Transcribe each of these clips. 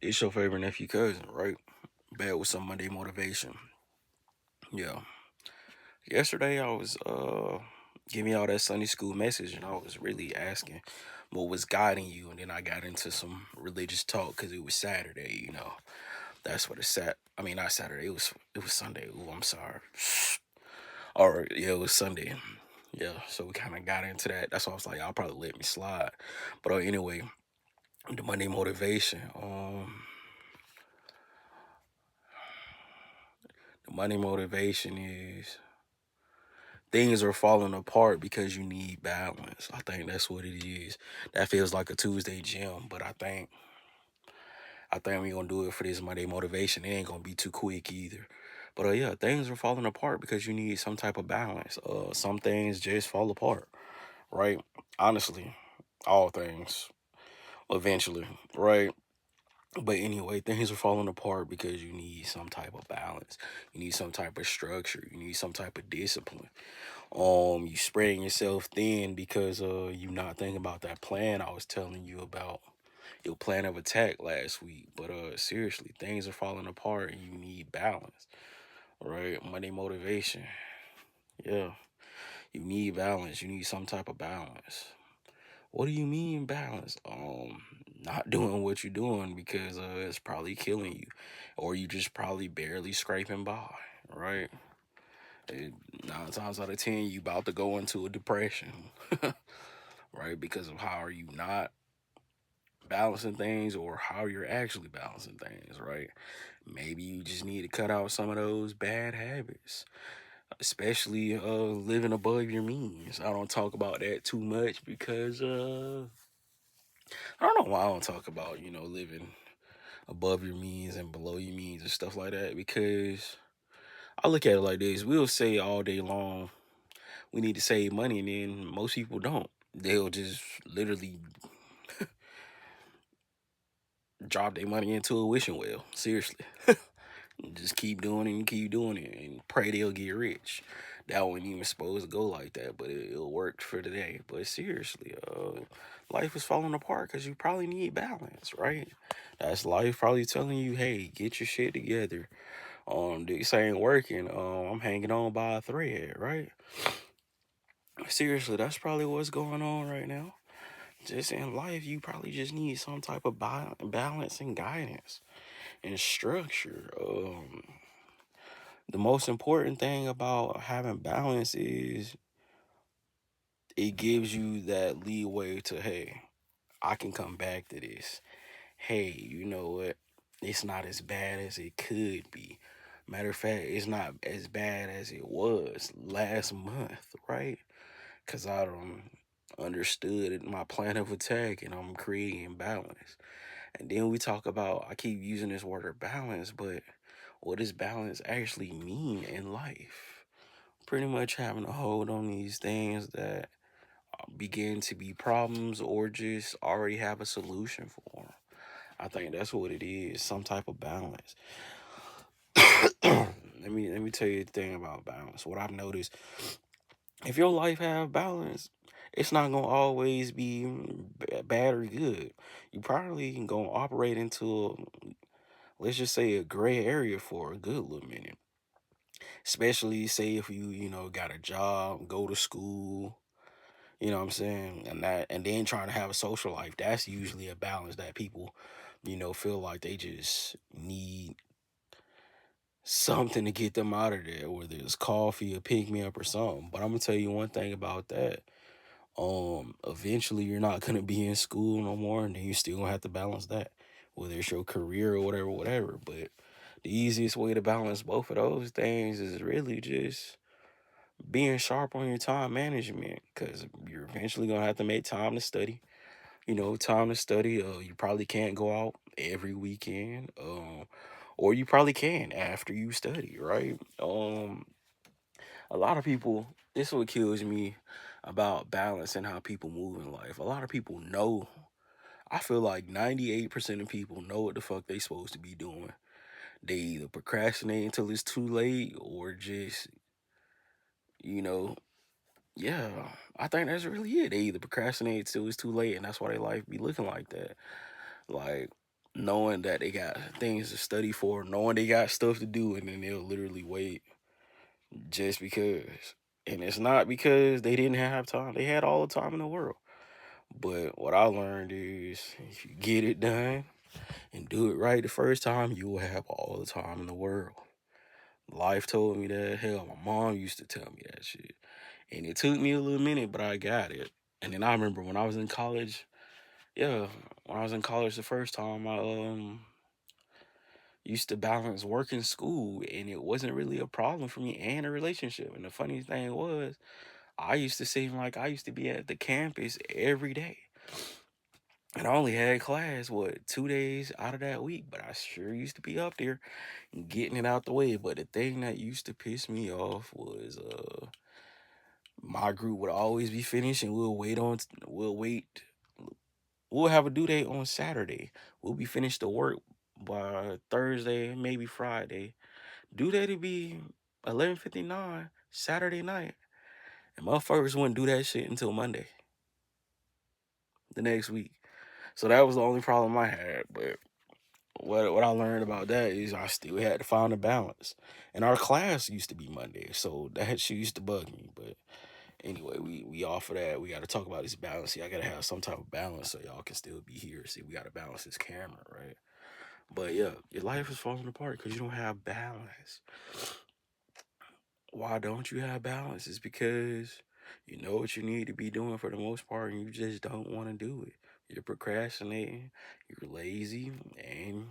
It's your favorite nephew cousin, right? Back with some Monday motivation. Yeah. Yesterday I was giving y'all that Sunday school message and I was really asking what was guiding you, and then I got into some religious talk because it was Saturday. That's what it sat. I mean, not Saturday. It was Sunday. Ooh, I'm sorry. All right, yeah, it was Sunday. Yeah, so we kind of got into that. That's why I was like, y'all probably let me slide. But anyway, the Monday motivation. The Monday motivation is things are falling apart because you need balance. I think that's what it is. That feels like a Tuesday gym, but I think we're gonna do it for this Monday motivation. It ain't gonna be too quick either. But yeah, things are falling apart because you need some type of balance. Some things just fall apart, right? Honestly, all things eventually, right? But anyway, things are falling apart because you need some type of balance. You need some type of structure. You need some type of discipline. You spreading yourself thin because you not thinking about that plan I was telling you about, your plan of attack last week. But seriously, things are falling apart and you need balance, right? Monday motivation. Yeah. You need balance. You need some type of balance. What do you mean balance? Not doing what you're doing because it's probably killing you, or you just probably barely scraping by, right? Eh, 9 times out of 10, you about to go into a depression, right? Because of how are you not balancing things, or how you're actually balancing things, right? Maybe you just need to cut out some of those bad habits, especially living above your means. I don't talk about that too much because I don't know why I don't talk about, living above your means and below your means and stuff like that, because I look at it like this. We'll say all day long we need to save money, and then most people don't. They'll just literally drop their money into a wishing well. Seriously. Just keep doing it and keep doing it and pray they'll get rich. That wasn't even supposed to go like that, but it worked for today. But seriously, life is falling apart because you probably need balance, right? That's life probably telling you, hey, get your shit together. This ain't working. I'm hanging on by a thread, right? Seriously, that's probably what's going on right now. Just in life, you probably just need some type of balance and guidance and structure. The most important thing about having balance is it gives you that leeway to, hey, I can come back to this. Hey, you know what? It's not as bad as it could be. Matter of fact, it's not as bad as it was last month, right? Because I don't understood my plan of attack and I'm creating balance. And then we talk about, I keep using this word balance, but what does balance actually mean in life? Pretty much having a hold on these things that begin to be problems or just already have a solution for them. I think that's what it is, some type of balance. Let me tell you the thing about balance. What I've noticed, if your life have balance, it's not gonna always be bad or good. You probably gonna operate into, let's just say, a gray area for a good little minute. Especially say if you got a job, go to school, you know what I'm saying? And then trying to have a social life. That's usually a balance that people, feel like they just need something to get them out of there, whether it's coffee or pick me up or something. But I'm gonna tell you one thing about that. Eventually you're not gonna be in school no more, and then you still gonna have to balance that. Whether it's your career or whatever. But the easiest way to balance both of those things is really just being sharp on your time management, because you're eventually gonna have to make time to study. Time to study. You probably can't go out every weekend. Or you probably can after you study, right? A lot of people. This is what kills me about balance and how people move in life. A lot of people know. I feel like 98% of people know what the fuck they supposed to be doing. They either procrastinate until it's too late, or just, you know, yeah, I think that's really it. They either procrastinate till it's too late, and that's why their life be looking like that. Like, knowing that they got things to study for, knowing they got stuff to do, and then they'll literally wait just because. And it's not because they didn't have time. They had all the time in the world. But what I learned is if you get it done and do it right the first time, you will have all the time in the world. Life told me that. Hell, my mom used to tell me that shit. And it took me a little minute, but I got it. And then I remember when I was in college, yeah, when I was in college the first time, I used to balance work and school, and it wasn't really a problem for me and a relationship. And the funny thing was, I used to seem like I used to be at the campus every day. And I only had class, what, 2 days out of that week, but I sure used to be up there getting it out the way. But the thing that used to piss me off was my group would always be finished and we'll have a due date on Saturday. We'll be finished to work by Thursday, maybe Friday. Due date to be 11:59 Saturday night. And motherfuckers wouldn't do that shit until Monday, the next week. So that was the only problem I had. But what I learned about that is I still had to find a balance. And our class used to be Monday, so that shit used to bug me. But anyway, we off of that. We got to talk about this balance. See, I gotta have some type of balance so y'all can still be here. See, we gotta balance this camera, right? But yeah, your life is falling apart because you don't have balance. Why don't you have balance? It's because you know what you need to be doing for the most part, and you just don't want to do it. You're procrastinating, you're lazy, and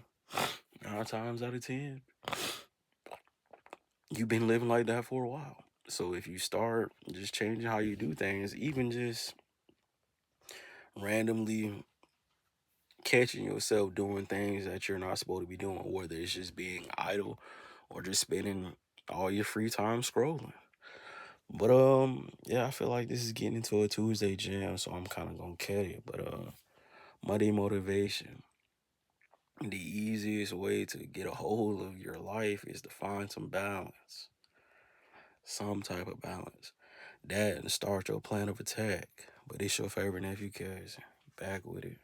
9 times out of 10, you've been living like that for a while. So if you start just changing how you do things, even just randomly catching yourself doing things that you're not supposed to be doing, whether it's just being idle or just spending all your free time scrolling. But yeah, I feel like this is getting into a Tuesday jam, so I'm kind of gonna cut it. But Monday motivation. The easiest way to get a hold of your life is to find some balance, some type of balance. That and start your plan of attack. But it's your favorite nephew, Kaz. Back with it.